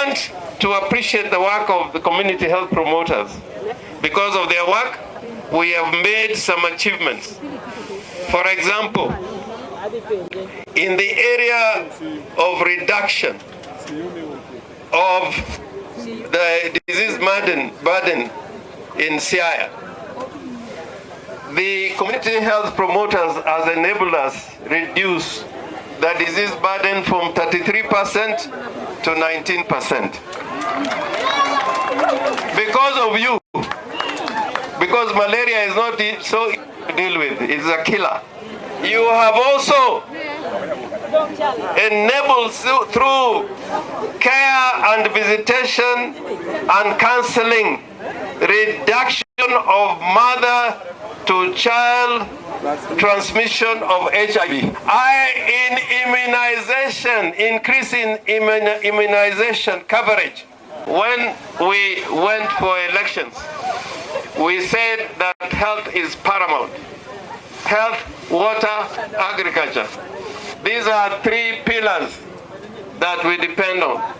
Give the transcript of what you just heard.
want to appreciate the work of the community health promoters. Because of their work, we have made some achievements. For example, in the area of reduction of the disease burden in siaya, the community health promoters has enabled us reduce the disease burden from 33% to 19%. Because of you, because malaria is not so easy to deal with, it's a killer. You have also enabled through care and visitation and counseling reduction of mother to child transmission of HIV. In immunization, increase in immunization coverage. When we went for elections, we said that health is paramount. Health, water, agriculture. These are three pillars that we depend on.